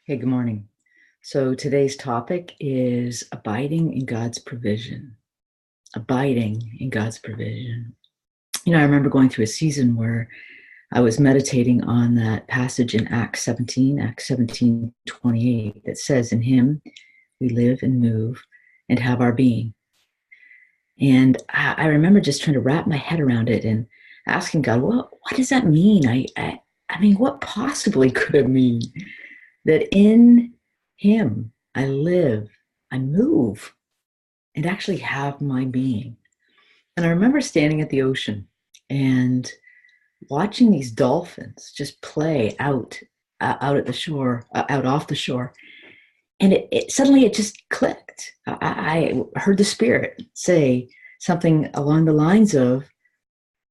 Hey, good morning. So today's topic is abiding in God's provision. Abiding in God's provision. I remember going through a season where I was meditating on that passage in Acts 17:28, that says, "In him we live and move and have our being." And I remember just trying to wrap my head around it and asking God, well, what does that mean? I mean, what possibly could it mean? That in him I live, I move, and actually have my being. And I remember standing at the ocean and watching these dolphins just play out at the shore, out off the shore. And it suddenly it just clicked. I heard the Spirit say something along the lines of,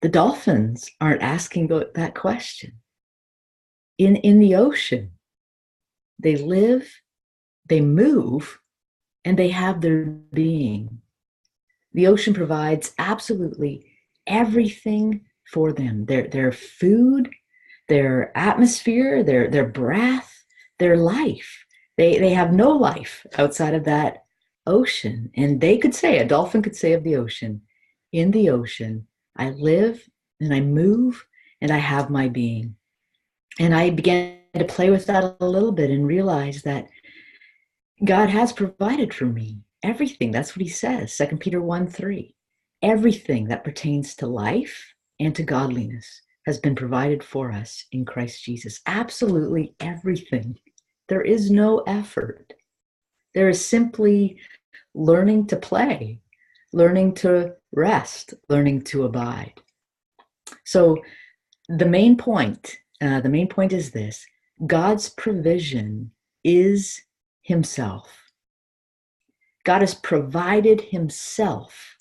the dolphins aren't asking that question. In the ocean, they live, they move, and they have their being. The ocean provides absolutely everything for them. Their food, their atmosphere, their breath, their life. They have no life outside of that ocean. And they could say, a dolphin could say of the ocean, in the ocean, I live and I move and I have my being. And I began to play with that a little bit and realize that God has provided for me everything. That's what he says, 2 Peter 1:3. Everything that pertains to life and to godliness has been provided for us in Christ Jesus. Absolutely everything. There is no effort. There is simply learning to play, learning to rest, learning to abide. So the main point is this: God's provision is himself. God has provided himself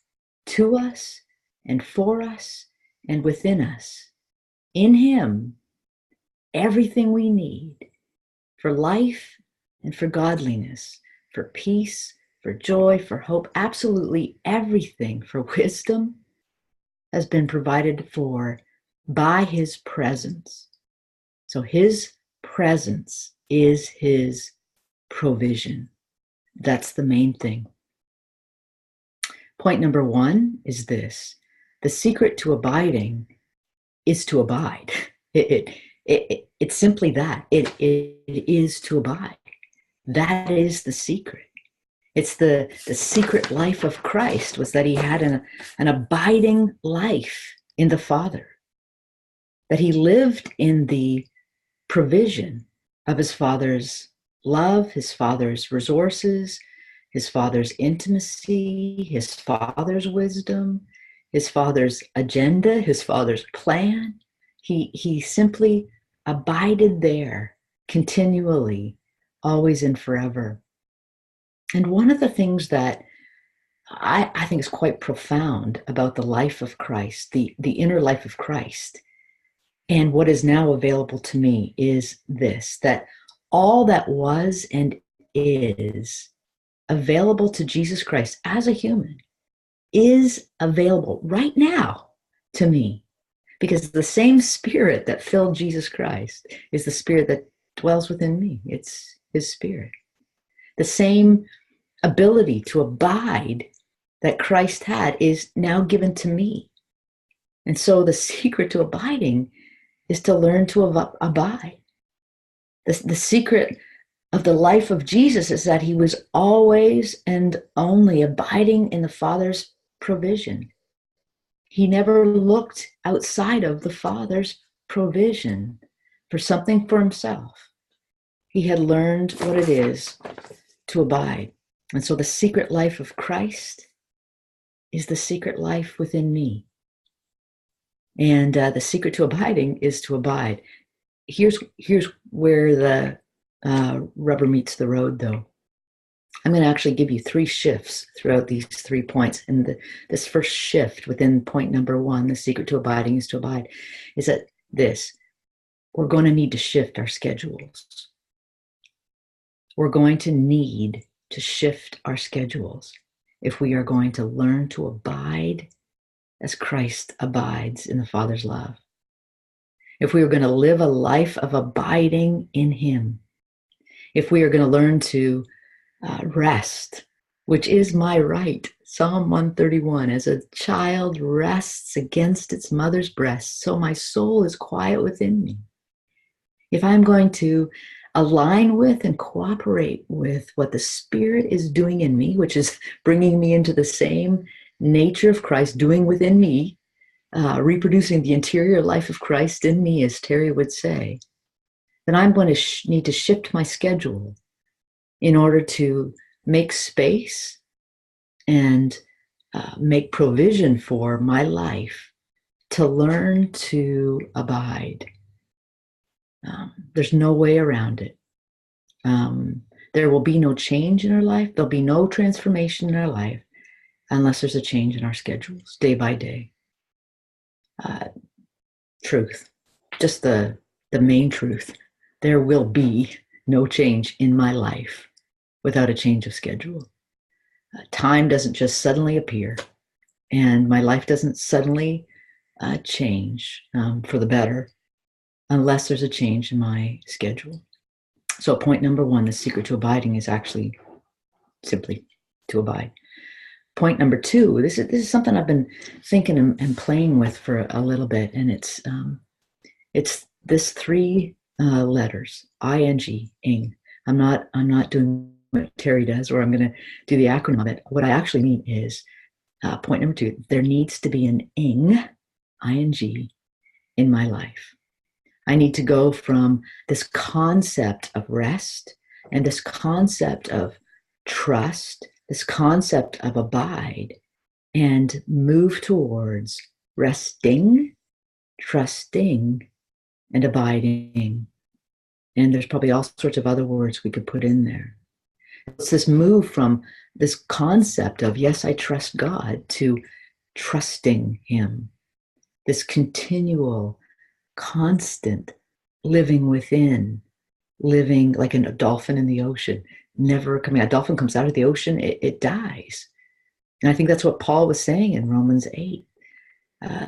to us and for us and within us. In him, everything we need for life and for godliness, for peace, for joy, for hope, absolutely everything for wisdom has been provided for by his presence. So his presence is his provision. That's the main thing. Point number one is this: the secret to abiding is to abide. It's simply that. It is to abide. That is the secret. It's the secret life of Christ, was that he had an abiding life in the Father, that he lived in the provision of his Father's love, his Father's resources, his Father's intimacy, his Father's wisdom, his Father's agenda, his Father's plan. He simply abided there continually, always and forever. And one of the things that I think is quite profound about the life of Christ, the inner life of Christ, and what is now available to me is this: that all that was and is available to Jesus Christ as a human is available right now to me, because the same Spirit that filled Jesus Christ is the Spirit that dwells within me. It's his Spirit. The same ability to abide that Christ had is now given to me. And so the secret to abiding is to learn to abide. The secret of the life of Jesus is that he was always and only abiding in the Father's provision. He never looked outside of the Father's provision for something for himself. He had learned what it is to abide. And so the secret life of Christ is the secret life within me. And the secret to abiding is to abide. Here's where the rubber meets the road, though. I'm going to actually give you 3 shifts throughout these 3 points. And this first shift within point number 1, the secret to abiding is to abide, is that we're going to need to shift our schedules. We're going to need to shift our schedules if we are going to learn to abide as Christ abides in the Father's love. If we are going to live a life of abiding in him, If we are going to learn to rest, which is my right, Psalm 131, as a child rests against its mother's breast, so my soul is quiet within me. If I'm going to align with and cooperate with what the Spirit is doing in me, which is bringing me into the same nature of Christ, doing within me, reproducing the interior life of Christ in me, as Terry would say, then I'm going to need to shift my schedule in order to make space and make provision for my life to learn to abide. There's no way around it. There will be no change in our life. There'll be no transformation in our life unless there's a change in our schedules day by day. Truth, just the main truth. There will be no change in my life without a change of schedule. Time doesn't just suddenly appear, and my life doesn't suddenly change for the better unless there's a change in my schedule. So point number one, the secret to abiding is actually simply to abide. Point number two, this is something I've been thinking and playing with for a little bit, and it's this three letters, ing. I'm not doing what Terry does, or I'm going to do the acronym of it. What I actually mean is point number two, there needs to be an ing, in my life. I need to go from this concept of rest and this concept of trust, this concept of abide, and move towards resting, trusting, and abiding. And there's probably all sorts of other words we could put in there. It's this move from this concept of, yes, I trust God, to trusting Him. This continual, constant living within, living like a dolphin in the ocean, never coming. A dolphin comes out of the ocean, it dies. And I think that's what Paul was saying in Romans 8.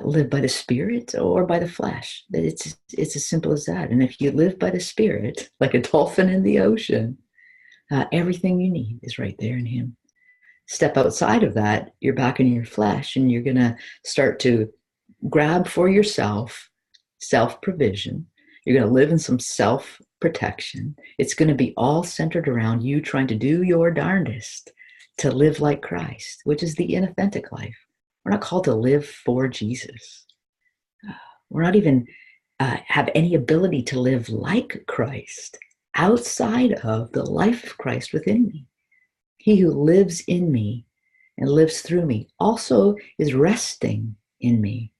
Live by the Spirit or by the flesh. It's as simple as that. And if you live by the Spirit, like a dolphin in the ocean, everything you need is right there in Him. Step outside of that, you're back in your flesh, and you're going to start to grab for yourself self-provision. You're going to live in some self-protection. It's going to be all centered around you trying to do your darndest to live like Christ, which is the inauthentic life. We're not called to live for Jesus. We're not even have any ability to live like Christ outside of the life of Christ within me. He who lives in me and lives through me also is resting in me.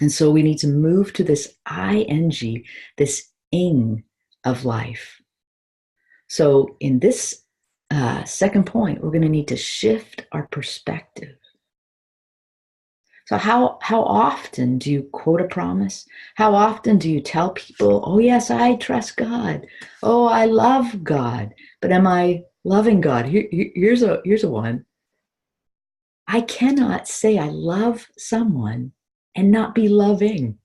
And so we need to move to this ing, this ing of life. So in this second point, we're going to need to shift our perspective. So how often do you quote a promise? How often do you tell people, oh yes, I trust God. Oh, I love God. But am I loving God? Here's a one. I cannot say I love someone and not be loving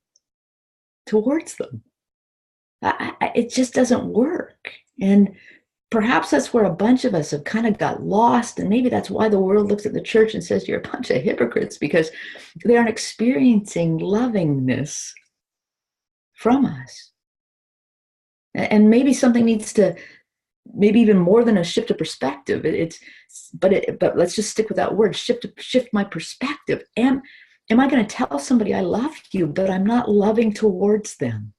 towards them. It just doesn't work. And perhaps that's where a bunch of us have kind of got lost. And maybe that's why the world looks at the church and says, you're a bunch of hypocrites, because they aren't experiencing lovingness from us. And maybe something needs to, maybe even more than a shift of perspective. But let's just stick with that word, shift my perspective. Am I going to tell somebody I love you, but I'm not loving towards them?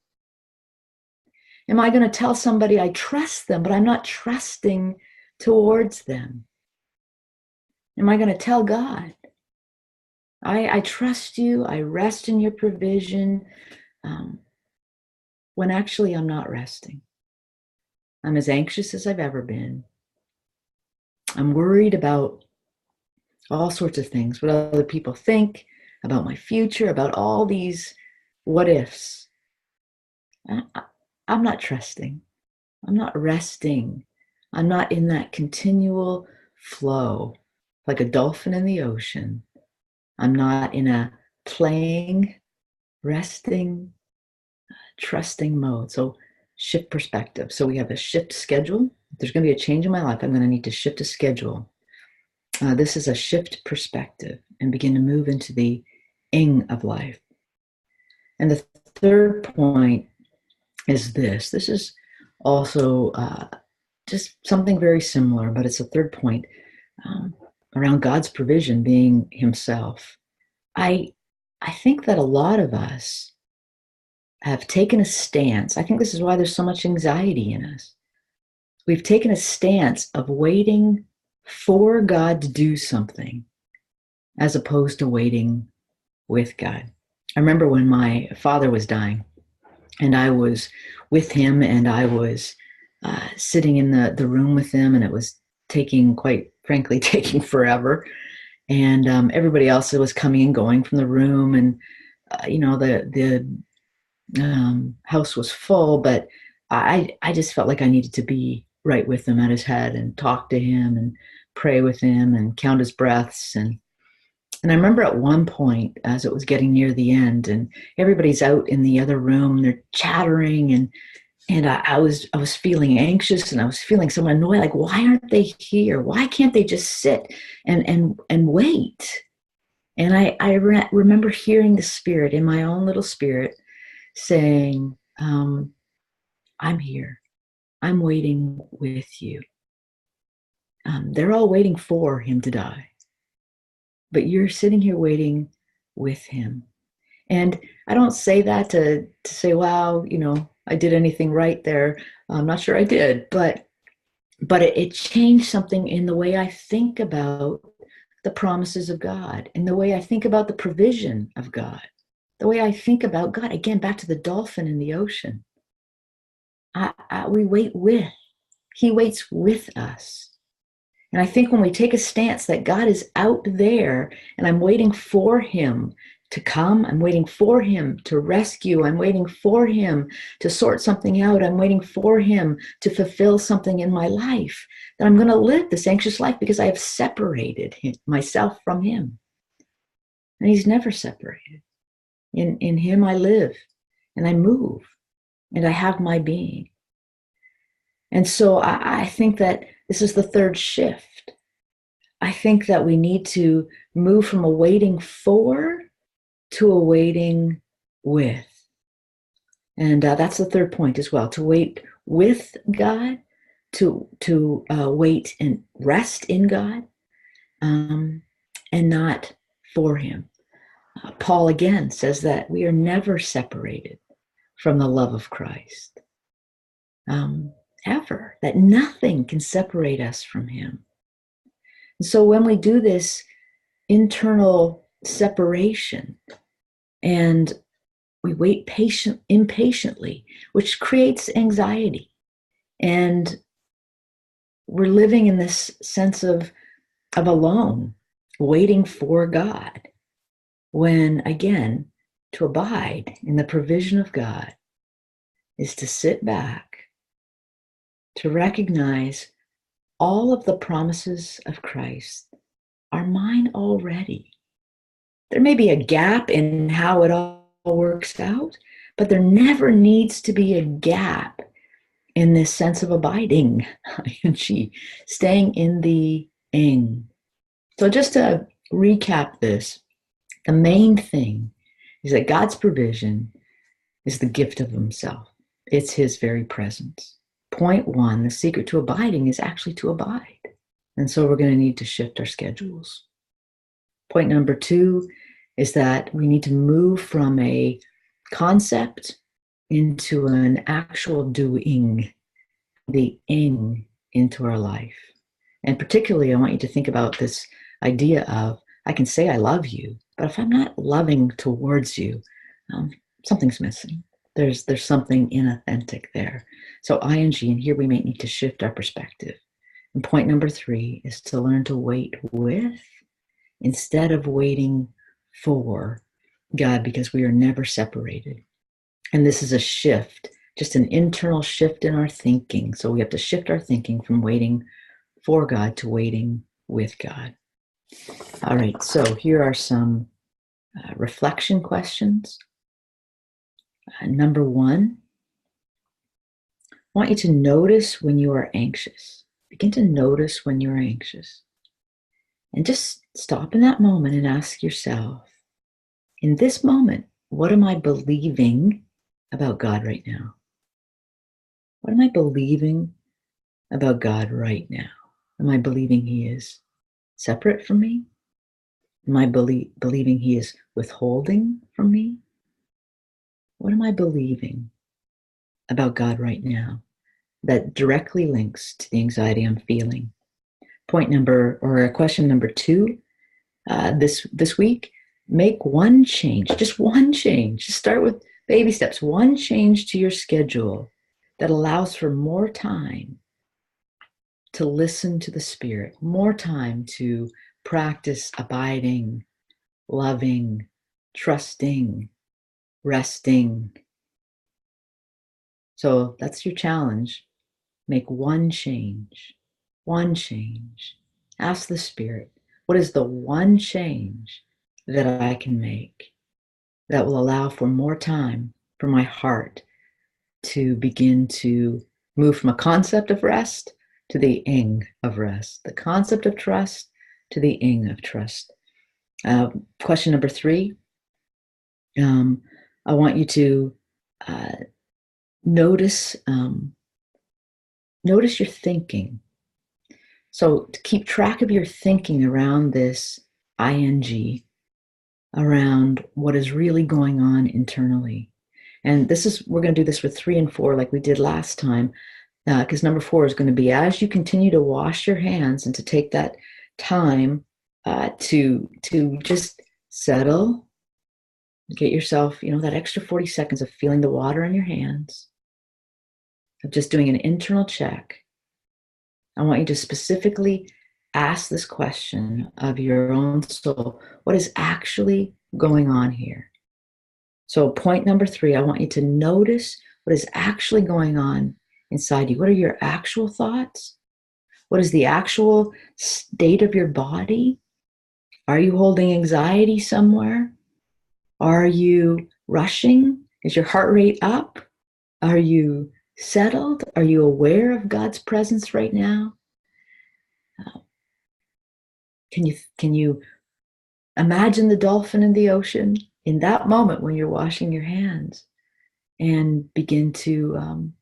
Am I going to tell somebody I trust them, but I'm not trusting towards them? Am I going to tell God, I trust you, I rest in your provision, when actually I'm not resting? I'm as anxious as I've ever been. I'm worried about all sorts of things, what other people think, about my future, about all these what ifs. I'm not trusting. I'm not resting. I'm not in that continual flow, like a dolphin in the ocean. I'm not in a playing, resting, trusting mode. So shift perspective. So we have a shift schedule. If there's going to be a change in my life, I'm going to need to shift a schedule. This is a shift perspective and begin to move into the ing of life. And the third point is this. This is also just something very similar, but it's a third point around God's provision being himself. I think that a lot of us have taken a stance. I think this is why there's so much anxiety in us. We've taken a stance of waiting for God to do something as opposed to waiting with God. I remember when my father was dying and I was with him and I was sitting in the room with him, and it was quite frankly, taking forever. And everybody else was coming and going from the room, and the house was full, but I just felt like I needed to be right with him at his head and talk to him and pray with him and count his breaths. And I remember at one point, as it was getting near the end and everybody's out in the other room, they're chattering, and I was feeling anxious, and I was feeling so annoyed, like, why aren't they here? Why can't they just sit and wait? And I remember hearing the Spirit, in my own little spirit, saying, I'm here. I'm waiting with you. They're all waiting for him to die, but you're sitting here waiting with him. And I don't say that to say, wow, I did anything right there. I'm not sure I did, but it changed something in the way I think about the promises of God, and the way I think about the provision of God, the way I think about God. Again, back to the dolphin in the ocean. We wait with. He waits with us. And I think when we take a stance that God is out there and I'm waiting for him to come, I'm waiting for him to rescue, I'm waiting for him to sort something out, I'm waiting for him to fulfill something in my life, then I'm going to live this anxious life because I have separated myself from him. And he's never separated. In him I live and I move and I have my being. And so I think that this is the third shift. I think that we need to move from a waiting for to a waiting with. And that's the third point as well, to wait with God, to wait and rest in God, and not for him. Paul again says that we are never separated from the love of Christ. Ever, that nothing can separate us from him. And so when we do this internal separation and we wait impatiently, which creates anxiety, and we're living in this sense of alone, waiting for God, when again, to abide in the provision of God is to sit back, to recognize all of the promises of Christ are mine already. There may be a gap in how it all works out, but there never needs to be a gap in this sense of abiding, staying in the ing. So just to recap this, the main thing is that God's provision is the gift of himself. It's his very presence. Point one, the secret to abiding is actually to abide. And so we're going to need to shift our schedules. Point number two is that we need to move from a concept into an actual doing, the ing into our life. And particularly, I want you to think about this idea of, I can say I love you, but if I'm not loving towards you, something's missing. There's something inauthentic there. So ing, and here we may need to shift our perspective. And point number three is to learn to wait with instead of waiting for God, because we are never separated. And this is a shift, just an internal shift in our thinking. So we have to shift our thinking from waiting for God to waiting with God. All right, so here are some reflection questions. Number one, I want you to notice when you are anxious. Begin to notice when you're anxious. And just stop in that moment and ask yourself, in this moment, what am I believing about God right now? What am I believing about God right now? Am I believing He is separate from me? Am I believing He is withholding from me? What am I believing about God right now that directly links to the anxiety I'm feeling? Question number 2 this week, make one change, just one change. Just start with baby steps. One change to your schedule that allows for more time to listen to the Spirit, more time to practice abiding, loving, trusting, resting. So that's your challenge. Make one change. One change. Ask the Spirit, what is the one change that I can make that will allow for more time for my heart to begin to move from a concept of rest to the ing of rest, the concept of trust to the ing of trust. Question number 3, I want you to notice your thinking. So to keep track of your thinking around this ing, around what is really going on internally. And we're going to do this with 3 and 4 like we did last time, because number 4 is going to be as you continue to wash your hands and to take that time to just settle, get yourself, that extra 40 seconds of feeling the water in your hands, of just doing an internal check. I want you to specifically ask this question of your own soul. What is actually going on here? So point number 3, I want you to notice what is actually going on inside you. What are your actual thoughts? What is the actual state of your body? Are you holding anxiety somewhere? Are you rushing? Is your heart rate up? Are you settled? Are you aware of God's presence right now? Can you imagine the dolphin in the ocean in that moment when you're washing your hands, and begin to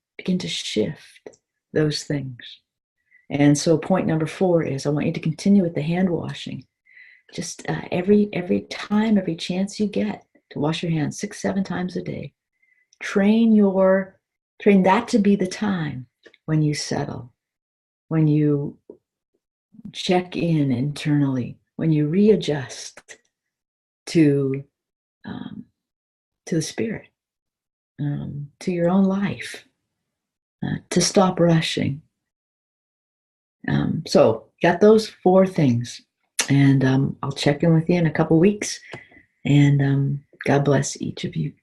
shift those things? And so point number 4 is I want you to continue with the hand washing. Just every time, every chance you get to wash your hands 6-7 times a day. Train that to be the time when you settle, when you check in internally, when you readjust to the Spirit, to your own life, to stop rushing. So got those 4 things, and I'll check in with you in a couple weeks, and God bless each of you.